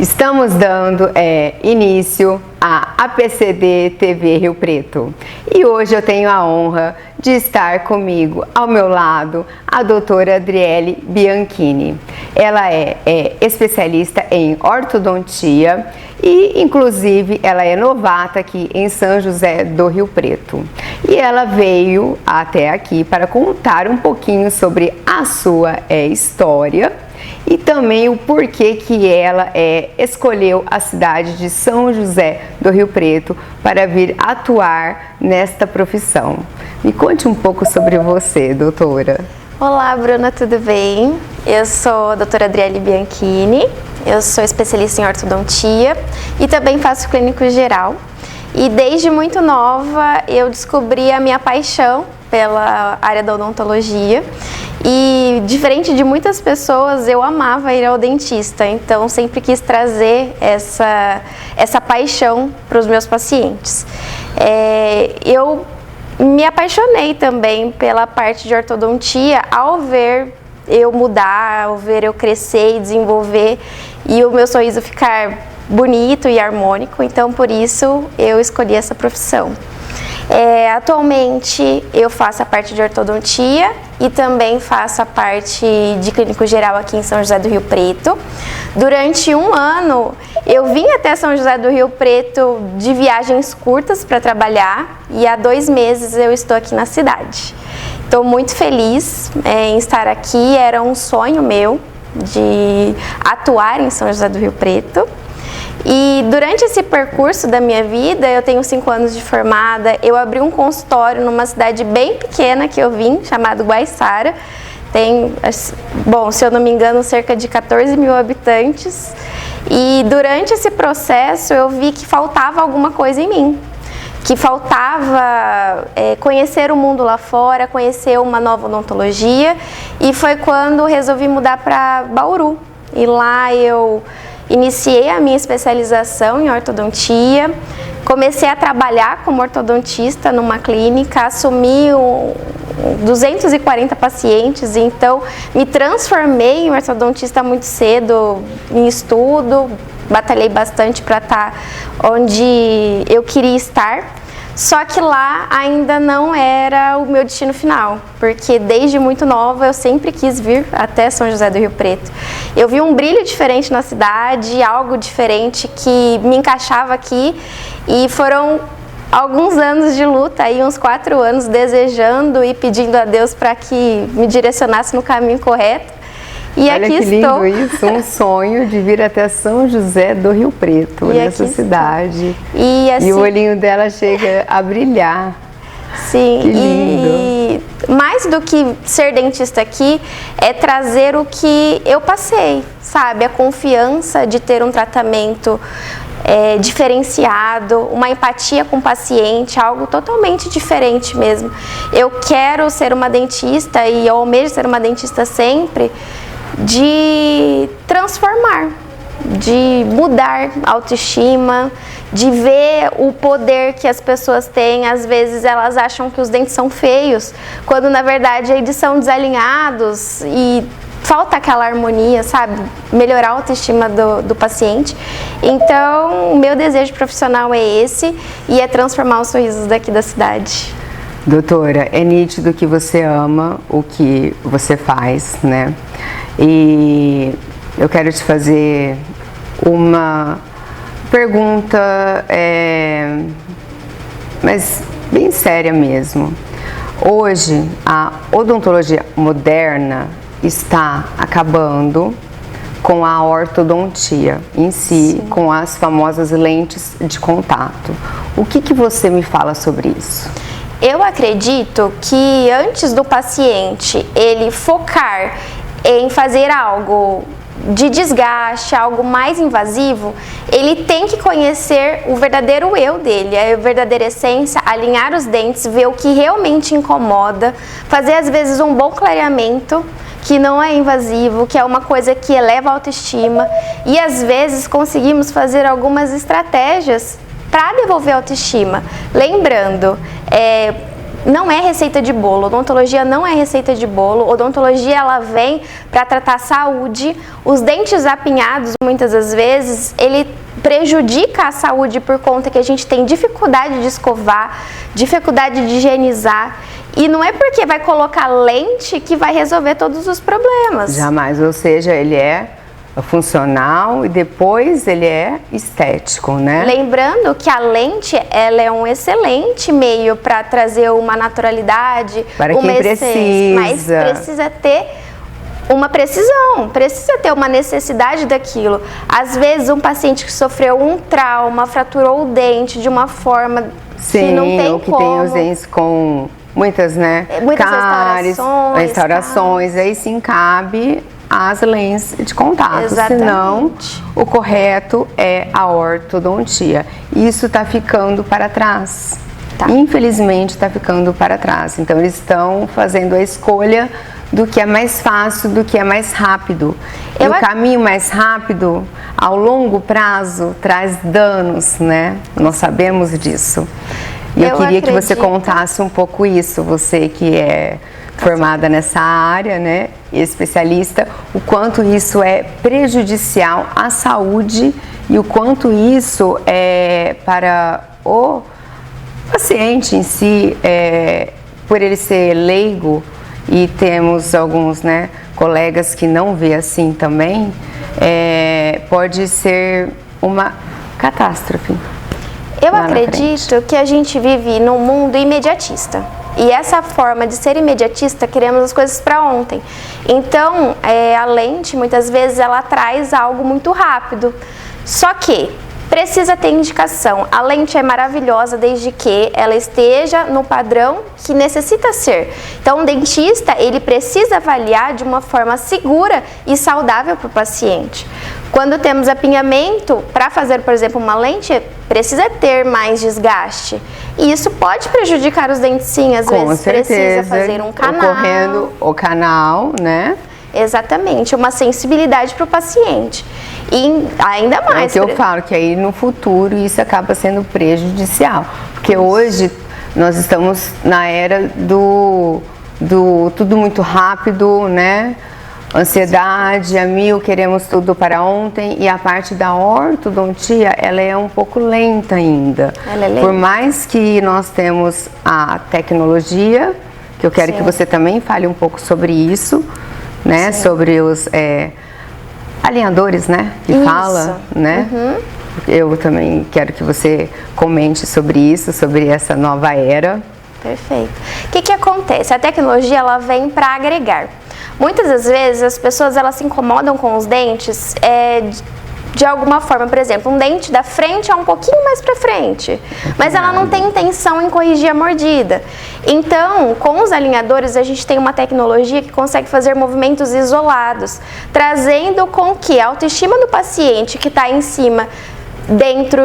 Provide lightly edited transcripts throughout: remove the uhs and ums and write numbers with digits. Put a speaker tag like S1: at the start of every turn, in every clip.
S1: Estamos dando início à APCD TV Rio Preto e hoje eu tenho a honra de estar comigo, ao meu lado, a doutora Adriele Bianchini. Ela é especialista em ortodontia e, inclusive, ela é novata aqui em São José do Rio Preto. E ela veio até aqui para contar um pouquinho sobre a sua história e também o porquê que ela escolheu a cidade de São José do Rio Preto para vir atuar nesta profissão. Me conte um pouco sobre você, doutora.
S2: Olá, Bruna, tudo bem? Eu sou a doutora Adriele Bianchini, eu sou especialista em ortodontia e também faço clínico geral. E desde muito nova eu descobri a minha paixão pela área da odontologia e, diferente de muitas pessoas, eu amava ir ao dentista, então sempre quis trazer essa paixão para os meus pacientes. Eu me apaixonei também pela parte de ortodontia ao ver eu mudar, ao ver eu crescer e desenvolver e o meu sorriso ficar bonito e harmônico, então por isso eu escolhi essa profissão. Atualmente eu faço a parte de ortodontia e também faço a parte de clínico geral aqui em São José do Rio Preto. Durante um ano eu vim até São José do Rio Preto de viagens curtas para trabalhar e há 2 meses eu estou aqui na cidade. Estou muito feliz em estar aqui, era um sonho meu de atuar em São José do Rio Preto. E durante esse percurso da minha vida, eu tenho 5 anos de formada, eu abri um consultório numa cidade bem pequena que eu vim, chamado Guaiçara. Tem, bom, se eu não me engano, cerca de 14 mil habitantes. E durante esse processo eu vi que faltava alguma coisa em mim. Que faltava conhecer o mundo lá fora, conhecer uma nova odontologia. E foi quando resolvi mudar para Bauru. E lá eu iniciei a minha especialização em ortodontia, comecei a trabalhar como ortodontista numa clínica, assumi 240 pacientes, então me transformei em ortodontista muito cedo, em estudo, batalhei bastante para estar onde eu queria estar. Só que lá ainda não era o meu destino final, porque desde muito nova eu sempre quis vir até São José do Rio Preto. Eu vi um brilho diferente na cidade, algo diferente que me encaixava aqui e foram alguns anos de luta, aí uns 4 anos desejando e pedindo a Deus para que me direcionasse no caminho correto. E
S1: olha
S2: aqui
S1: que lindo
S2: estou.
S1: Isso, um sonho de vir até São José do Rio Preto, nessa cidade.
S2: E, assim,
S1: e o olhinho dela chega a brilhar.
S2: Sim,
S1: que lindo.
S2: E mais do que ser dentista aqui, é trazer o que eu passei, sabe? A confiança de ter um tratamento diferenciado, uma empatia com o paciente, algo totalmente diferente mesmo. Eu quero ser uma dentista e eu almejo ser uma dentista sempre, de transformar, de mudar a autoestima, de ver o poder que as pessoas têm. Às vezes elas acham que os dentes são feios, quando na verdade eles são desalinhados e falta aquela harmonia, sabe? Melhorar a autoestima do paciente. Então, o meu desejo profissional é esse e é transformar os sorrisos daqui da cidade.
S1: Doutora, é nítido que você ama o que você faz, né? E eu quero te fazer uma pergunta, mas bem séria mesmo. Hoje, a odontologia moderna está acabando com a ortodontia em si, sim, com as famosas lentes de contato. O que você me fala sobre isso?
S2: Eu acredito que antes do paciente ele focar em fazer algo de desgaste, algo mais invasivo, ele tem que conhecer o verdadeiro eu dele, a verdadeira essência, alinhar os dentes, ver o que realmente incomoda, fazer às vezes um bom clareamento, que não é invasivo, que é uma coisa que eleva a autoestima, e às vezes conseguimos fazer algumas estratégias para devolver a autoestima. Lembrando, não é receita de bolo. Odontologia não é receita de bolo. Odontologia, ela vem para tratar a saúde. Os dentes apinhados, muitas das vezes, ele prejudica a saúde por conta que a gente tem dificuldade de escovar, dificuldade de higienizar. E não é porque vai colocar lente que vai resolver todos os problemas.
S1: Jamais, ou seja, ele é funcional e depois ele é estético, né?
S2: Lembrando que a lente, ela é um excelente meio para trazer uma naturalidade,
S1: para quem precisa.
S2: Mas precisa ter uma precisão, precisa ter uma necessidade daquilo. Às vezes um paciente que sofreu um trauma, fraturou o dente de uma forma que não tem
S1: ou que
S2: como.
S1: tem os dentes com muitas, né?
S2: Muitas
S1: cáries, restaurações, aí sim cabe as lentes de contato.
S2: Exatamente.
S1: Senão o correto é a ortodontia. Isso está ficando para trás.
S2: Tá.
S1: Infelizmente está ficando para trás. Então eles estão fazendo a escolha do que é mais fácil, do que é mais rápido. E o caminho mais rápido, ao longo prazo, traz danos, né? Nós sabemos disso. E eu queria que você contasse um pouco isso, você que é formada nessa área, né, especialista, o quanto isso é prejudicial à saúde e o quanto isso é para o paciente em si, por ele ser leigo, e temos alguns, né, colegas que não vê assim também, pode ser uma catástrofe.
S2: Eu acredito que a gente vive num mundo imediatista. E essa forma de ser imediatista, queremos as coisas para ontem. Então, a lente, muitas vezes, ela traz algo muito rápido. Só que precisa ter indicação. A lente é maravilhosa desde que ela esteja no padrão que necessita ser. Então, o dentista, ele precisa avaliar de uma forma segura e saudável para o paciente. Quando temos apinhamento, para fazer, por exemplo, uma lente, precisa ter mais desgaste. E isso pode prejudicar os dentes, sim. Às vezes precisa fazer um canal.
S1: Ocorrendo o canal, né?
S2: Exatamente, uma sensibilidade para o paciente. E ainda mais.
S1: É o que eu falo, que aí no futuro isso acaba sendo prejudicial. Porque hoje nós estamos na era do tudo muito rápido, né? Ansiedade, a mil, queremos tudo para ontem, e a parte da ortodontia, ela é um pouco lenta ainda.
S2: Ela é lenta.
S1: Por mais que nós temos a tecnologia, que eu quero que você também fale um pouco sobre isso, né? Sim. Sobre os alinhadores, né? Que fala, né? Uhum. Eu também quero que você comente sobre isso, sobre essa nova era.
S2: Perfeito. O que acontece? A tecnologia, ela vem para agregar. Muitas das vezes as pessoas, elas se incomodam com os dentes de alguma forma. Por exemplo, um dente da frente é um pouquinho mais para frente, mas ela não tem intenção em corrigir a mordida. Então, com os alinhadores, a gente tem uma tecnologia que consegue fazer movimentos isolados, trazendo com que a autoestima do paciente que está em cima, dentro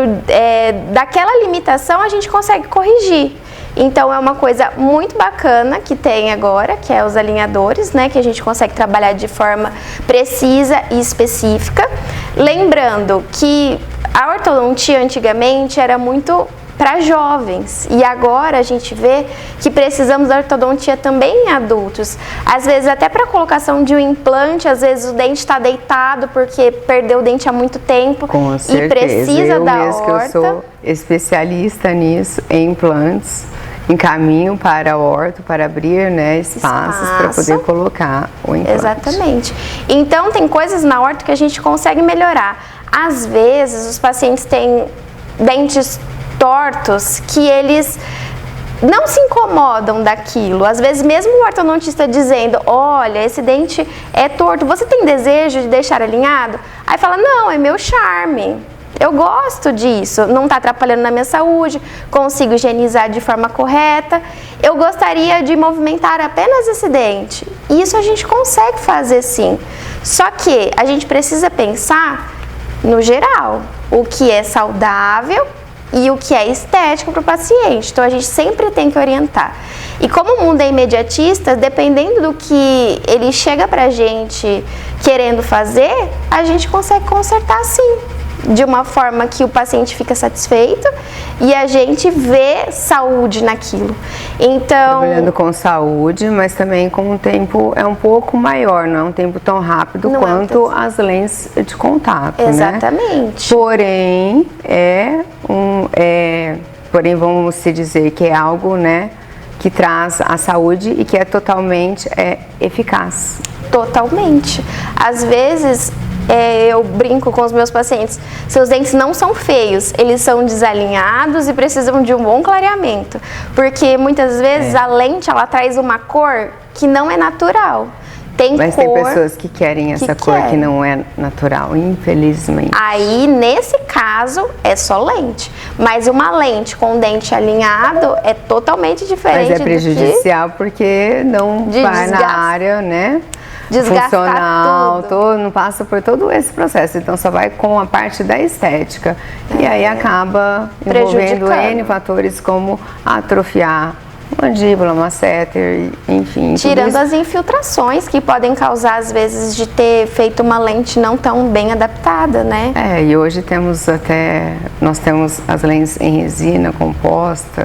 S2: daquela limitação, a gente consegue corrigir. Então, é uma coisa muito bacana que tem agora, que é os alinhadores, né? Que a gente consegue trabalhar de forma precisa e específica. Lembrando que a ortodontia antigamente era muito para jovens, e agora a gente vê que precisamos da ortodontia também em adultos. Às vezes até para colocação de um implante, às vezes o dente está deitado porque perdeu o dente há muito tempo.
S1: Com certeza.
S2: E precisa da
S1: horta. Eu sou especialista nisso, em implantes, encaminho para a orto, para abrir, né, espaços para poder colocar o implante.
S2: Exatamente. Então tem coisas na orto que a gente consegue melhorar. Às vezes os pacientes têm dentes tortos que eles não se incomodam daquilo. Às vezes mesmo o ortodontista dizendo, olha, esse dente é torto, você tem desejo de deixar alinhado? Aí fala, não, é meu charme, eu gosto disso, não está atrapalhando na minha saúde, consigo higienizar de forma correta, eu gostaria de movimentar apenas esse dente. Isso a gente consegue fazer sim, só que a gente precisa pensar no geral, o que é saudável e o que é estético para o paciente. Então a gente sempre tem que orientar. E como o mundo é imediatista, dependendo do que ele chega para a gente querendo fazer, a gente consegue consertar sim. de uma forma que o paciente fica satisfeito e a gente vê saúde naquilo. Então,
S1: trabalhando com saúde, mas também com um tempo é um pouco maior, não é um tempo tão rápido quanto as lentes de contato,
S2: exatamente.
S1: Né? Porém vamos se dizer que é algo, né, que traz a saúde e que é totalmente eficaz.
S2: Totalmente. Às vezes eu brinco com os meus pacientes, seus dentes não são feios, eles são desalinhados e precisam de um bom clareamento, porque muitas vezes a lente ela traz uma cor que não é natural.
S1: Mas tem pessoas que querem essa cor que não é natural, infelizmente.
S2: Aí, nesse caso, é só lente. Mas uma lente com dente alinhado é totalmente diferente.
S1: Mas é prejudicial porque não vai na área, né? Funcional, não passa por todo esse processo, então só vai com a parte da estética. E aí acaba envolvendo N fatores como atrofiar mandíbula, masseter, enfim.
S2: Tirando as infiltrações que podem causar, às vezes, de ter feito uma lente não tão bem adaptada, né?
S1: E hoje nós temos as lentes em resina composta,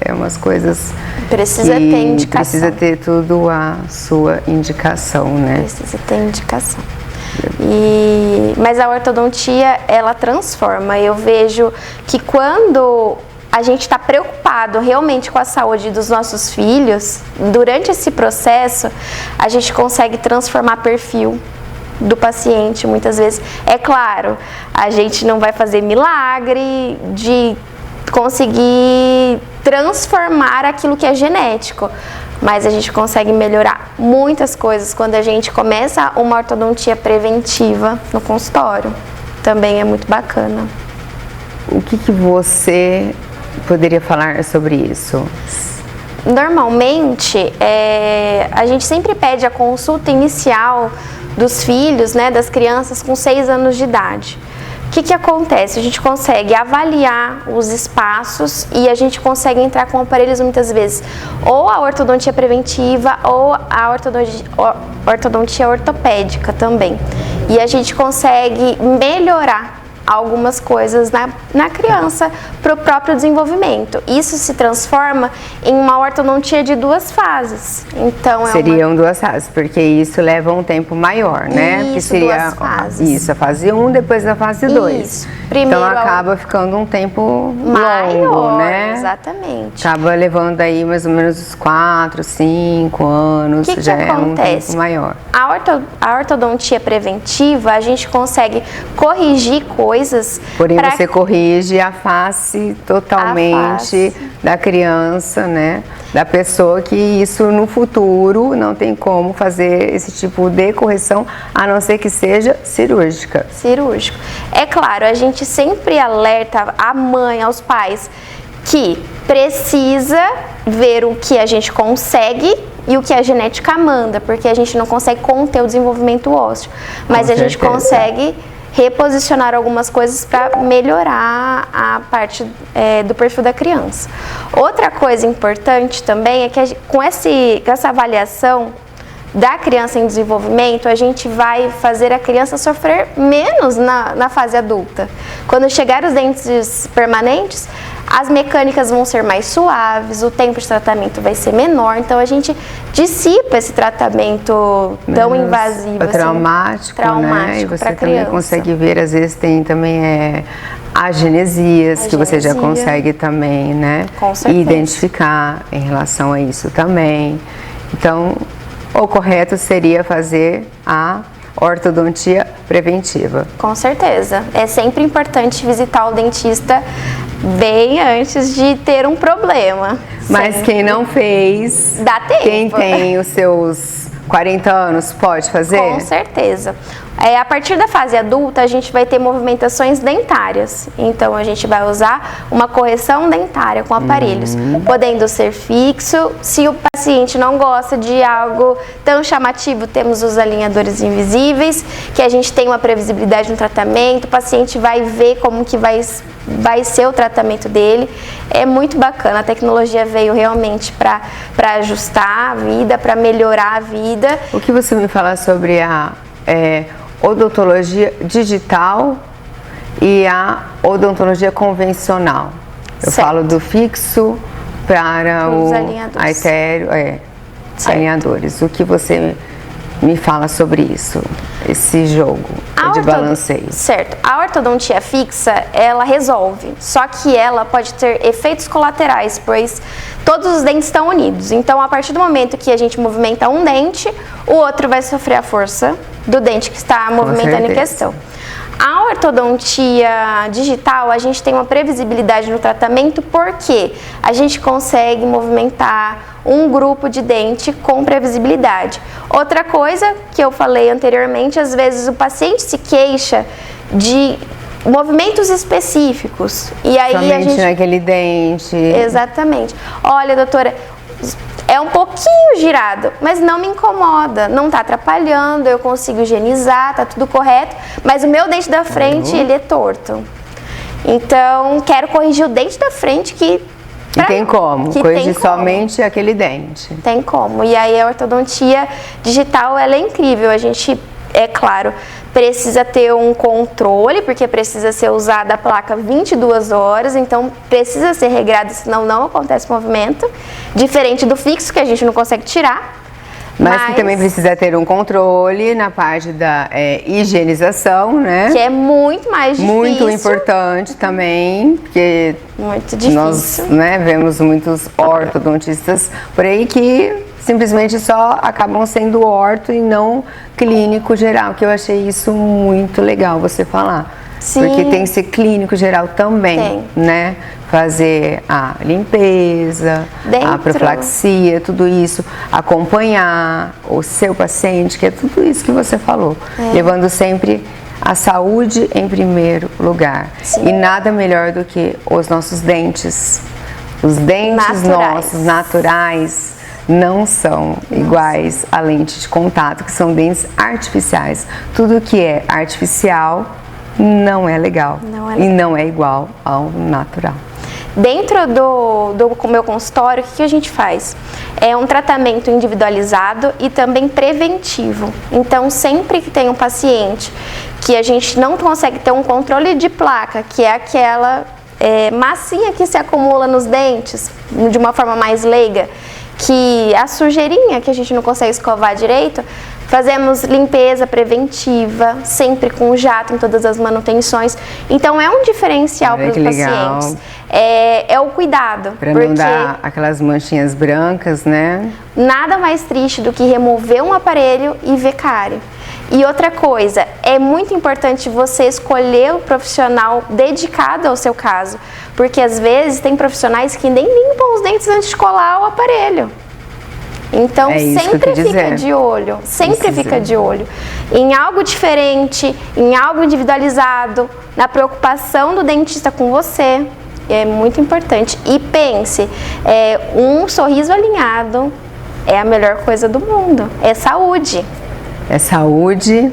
S1: umas coisas
S2: precisa ter indicação.
S1: Precisa ter tudo a sua indicação, né?
S2: Precisa ter indicação. Mas a ortodontia, ela transforma. Eu vejo que quando a gente está preocupado realmente com a saúde dos nossos filhos, durante esse processo, a gente consegue transformar perfil do paciente, muitas vezes. É claro, a gente não vai fazer milagre de conseguir transformar aquilo que é genético, mas a gente consegue melhorar muitas coisas quando a gente começa uma ortodontia preventiva no consultório. Também é muito bacana.
S1: O que você poderia falar sobre isso?
S2: Normalmente, a gente sempre pede a consulta inicial dos filhos, né, das crianças com 6 anos de idade. O que acontece? A gente consegue avaliar os espaços e a gente consegue entrar com aparelhos muitas vezes, ou a ortodontia preventiva ou a ortodontia ortopédica também. E a gente consegue melhorar algumas coisas na criança para o próprio desenvolvimento. Isso se transforma em uma ortodontia de 2 fases. Então
S1: seriam 2 fases, porque isso leva um tempo maior, né?
S2: Isso,
S1: que seria
S2: 2 fases.
S1: Isso, a fase 1, depois a fase 2. Então acaba ficando um tempo
S2: maior,
S1: longo, né?
S2: Exatamente.
S1: Acaba levando aí mais ou menos uns 4, 5 anos, já é um tempo maior.
S2: A ortodontia preventiva, a gente consegue corrigir coisas.
S1: Porém, você corrige a face totalmente da criança, né? Da pessoa, que isso no futuro não tem como fazer esse tipo de correção, a não ser que seja cirúrgica.
S2: Cirúrgico. É claro, a gente sempre alerta a mãe, aos pais, que precisa ver o que a gente consegue e o que a genética manda, porque a gente não consegue conter o desenvolvimento ósseo, mas a gente consegue reposicionar algumas coisas para melhorar a parte do perfil da criança. Outra coisa importante também é que com essa avaliação da criança em desenvolvimento, a gente vai fazer a criança sofrer menos na fase adulta. Quando chegar os dentes permanentes, as mecânicas vão ser mais suaves, o tempo de tratamento vai ser menor, então a gente dissipa esse tratamento tão invasivo,
S1: traumático, né? E você também consegue ver, às vezes tem também agenesias, que você já consegue também, né? Identificar em relação a isso também. Então, o correto seria fazer a ortodontia preventiva.
S2: Com certeza. É sempre importante visitar o dentista bem antes de ter um problema.
S1: Mas quem não fez,
S2: dá tempo.
S1: Quem tem os seus 40 anos pode fazer?
S2: Com certeza. A partir da fase adulta, a gente vai ter movimentações dentárias. Então, a gente vai usar uma correção dentária com aparelhos, podendo ser fixo. Se o paciente não gosta de algo tão chamativo, temos os alinhadores invisíveis, que a gente tem uma previsibilidade no tratamento, o paciente vai ver como que vai ser o tratamento dele. É muito bacana, a tecnologia veio realmente para ajustar a vida, para melhorar a vida.
S1: O que você me fala sobre a odontologia digital e a odontologia convencional. Eu
S2: Certo.
S1: falo do fixo para
S2: Os
S1: o
S2: alinhadores.
S1: alinhadores. O que você me fala sobre isso, esse jogo de balanceio?
S2: Certo. A ortodontia fixa, ela resolve, só que ela pode ter efeitos colaterais, pois todos os dentes estão unidos. Então, a partir do momento que a gente movimenta um dente, o outro vai sofrer a força do dente que está movimentando em questão. A ortodontia digital, a gente tem uma previsibilidade no tratamento porque a gente consegue movimentar um grupo de dente com previsibilidade. Outra coisa que eu falei anteriormente, às vezes o paciente se queixa de movimentos específicos. E aí
S1: Somente
S2: a gente...
S1: naquele dente.
S2: Exatamente. Olha, doutora, é um pouquinho girado, mas não me incomoda, não tá atrapalhando, eu consigo higienizar, tá tudo correto, mas o meu dente da frente, ele é torto. Então, quero corrigir o dente da frente que...
S1: E tem como,
S2: que
S1: corrigir
S2: tem como.
S1: somente aquele dente.
S2: Tem como. E aí a ortodontia digital, ela é incrível. A gente, é claro, precisa ter um controle, porque precisa ser usada a placa 22 horas, então precisa ser regrada, senão não acontece movimento. Diferente do fixo, que a gente não consegue tirar.
S1: Mas que também precisa ter um controle na parte da higienização, né?
S2: Que é muito mais difícil.
S1: Muito importante também, porque
S2: Muito difícil.
S1: nós, né, vemos muitos ortodontistas por aí que simplesmente só acabam sendo orto e não clínico geral, que eu achei isso muito legal você falar.
S2: Sim.
S1: Porque tem que ser clínico geral também, né? Fazer a limpeza, a profilaxia, tudo isso, acompanhar o seu paciente, que é tudo isso que você falou, levando sempre a saúde em primeiro lugar.
S2: Sim.
S1: E nada melhor do que os nossos dentes. Os dentes nossos, naturais, não são iguais à lente de contato, que são dentes artificiais. Tudo que é artificial não é legal, e não é igual ao natural.
S2: Dentro do meu consultório, o que a gente faz? É um tratamento individualizado e também preventivo. Então, sempre que tem um paciente que a gente não consegue ter um controle de placa, que é aquela massinha que se acumula nos dentes, de uma forma mais leiga, que a sujeirinha que a gente não consegue escovar direito, fazemos limpeza preventiva, sempre com jato em todas as manutenções. Então é um diferencial para os pacientes. É o cuidado.
S1: Para não dar aquelas manchinhas brancas, né?
S2: Nada mais triste do que remover um aparelho e ver cárie. E outra coisa, é muito importante você escolher o profissional dedicado ao seu caso, porque às vezes tem profissionais que nem limpam os dentes antes de colar o aparelho. Então sempre fica de olho, fica de olho em algo diferente, em algo individualizado, na preocupação do dentista com você. É muito importante. E pense, um sorriso alinhado é a melhor coisa do mundo, é saúde.
S1: É saúde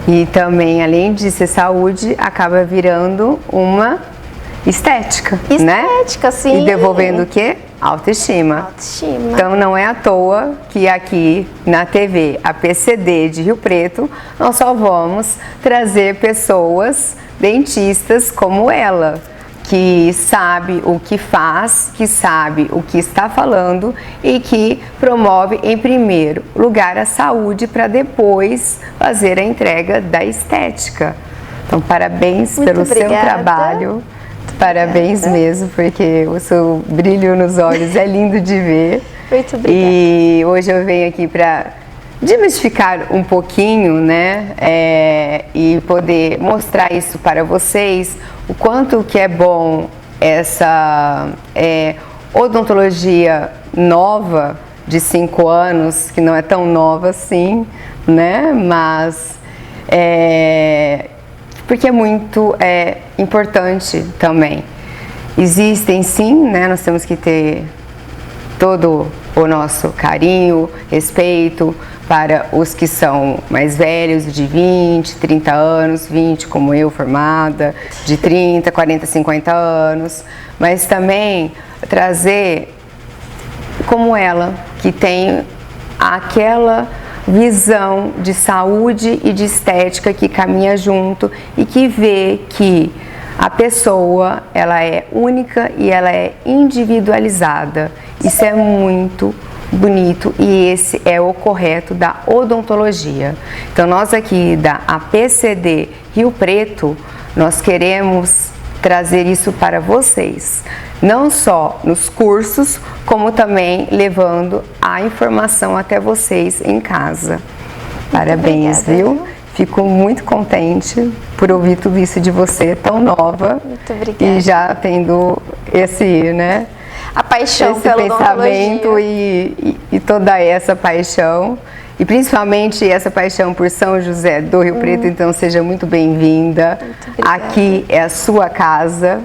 S1: e também, além de ser saúde, acaba virando uma estética, né?
S2: Estética, sim.
S1: E devolvendo o quê? Autoestima.
S2: Autoestima.
S1: Então não é à toa que aqui na TV APCD de Rio Preto nós só vamos trazer pessoas dentistas como ela, que sabe o que faz, que sabe o que está falando e que promove em primeiro lugar a saúde para depois fazer a entrega da estética. Então parabéns pelo seu trabalho, parabéns mesmo, porque o seu brilho nos olhos é lindo de ver.
S2: Muito obrigada.
S1: E hoje eu venho aqui para desmistificar um pouquinho, né, e poder mostrar isso para vocês, o quanto que é bom essa odontologia nova de 5 anos, que não é tão nova assim, né, mas porque é muito importante também. Existem sim, né, nós temos que ter todo o nosso carinho, respeito para os que são mais velhos, de 20, 30 anos, 20 como eu, formada, de 30, 40, 50 anos, mas também trazer como ela, que tem aquela visão de saúde e de estética que caminha junto e que vê que a pessoa, ela é única e ela é individualizada. Isso é muito bonito e esse é o correto da odontologia. Então nós aqui da APCD Rio Preto, nós queremos trazer isso para vocês, não só nos cursos, como também levando a informação até vocês em casa. Parabéns,
S2: obrigada,
S1: viu? Fico muito contente por ouvir tudo isso de você, tão nova.
S2: Muito obrigada.
S1: E já tendo esse, né?
S2: A paixão
S1: esse
S2: pela
S1: pensamento
S2: odontologia.
S1: e toda essa paixão. E principalmente essa paixão por São José do Rio Preto, então seja muito bem-vinda. Aqui é a sua casa,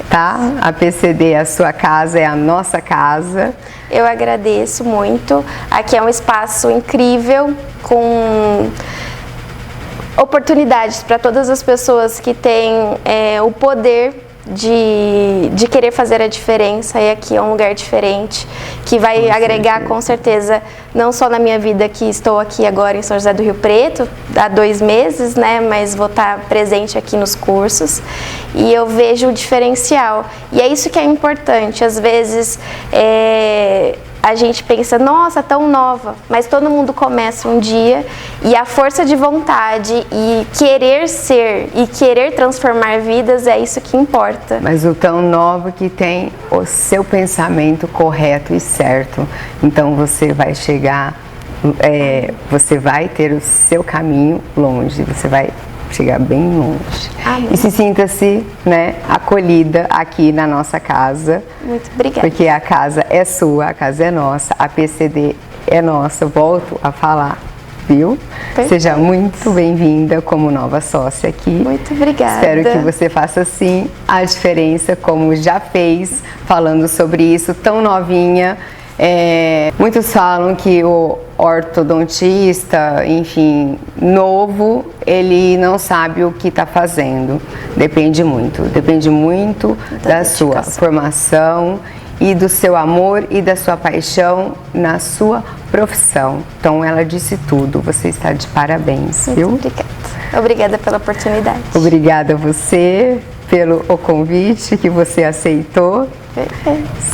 S1: tá? A PCD é a sua casa, é a nossa casa.
S2: Eu agradeço muito. Aqui é um espaço incrível, com oportunidades para todas as pessoas que têm o poder de querer fazer a diferença, e aqui é um lugar diferente, que vai agregar com certeza, não só na minha vida, que estou aqui agora em São José do Rio Preto, há 2 meses, né, mas vou estar presente aqui nos cursos, e eu vejo o diferencial, e é isso que é importante. Às vezes a gente pensa, nossa, tão nova, mas todo mundo começa um dia, e a força de vontade e querer ser e querer transformar vidas é isso que importa.
S1: Mas o tão nova que tem o seu pensamento correto e certo, então você vai chegar, você vai ter o seu caminho longe, você vai chegar bem longe.
S2: Amém.
S1: E se sinta-se, né, acolhida aqui na nossa casa.
S2: Muito obrigada.
S1: Porque a casa é sua, a casa é nossa, a PCD é nossa, volto a falar, viu?
S2: Perfeito.
S1: Seja muito bem-vinda como nova sócia aqui.
S2: Muito obrigada.
S1: Espero que você faça sim a diferença, como já fez, falando sobre isso, tão novinha. Muitos falam que o ortodontista, enfim, novo, ele não sabe o que está fazendo. Depende muito da sua formação e do seu amor e da sua paixão na sua profissão. Então ela disse tudo, você está de parabéns, viu?
S2: Muito obrigada. Obrigada pela oportunidade.
S1: Obrigada a você pelo convite que você aceitou.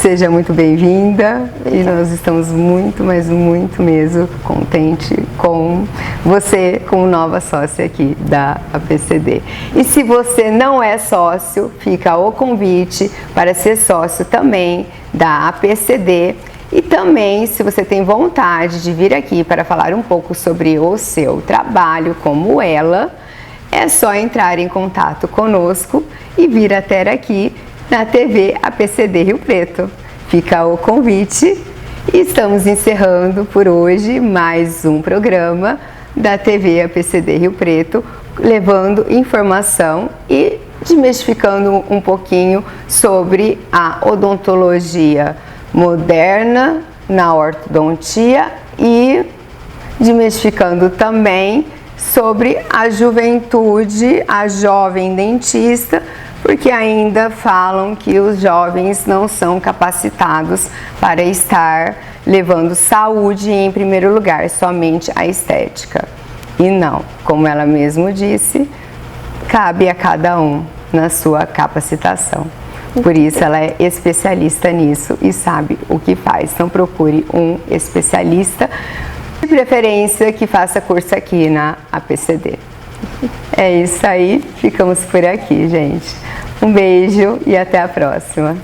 S1: Seja muito bem-vinda e nós estamos muito, mas muito mesmo contente com você como nova sócia aqui da APCD. E se você não é sócio, fica o convite para ser sócio também da APCD. E também, se você tem vontade de vir aqui para falar um pouco sobre o seu trabalho como ela, é só entrar em contato conosco e vir até aqui na TV APCD Rio Preto. Fica o convite e estamos encerrando por hoje mais um programa da TV APCD Rio Preto, levando informação e desmistificando um pouquinho sobre a odontologia moderna na ortodontia e desmistificando também sobre a juventude, a jovem dentista, porque ainda falam que os jovens não são capacitados para estar levando saúde em primeiro lugar, somente a estética. E não, como ela mesmo disse, cabe a cada um na sua capacitação. Por isso ela é especialista nisso e sabe o que faz. Então procure um especialista, de preferência que faça curso aqui na APCD. É isso aí, ficamos por aqui, gente. Um beijo e até a próxima.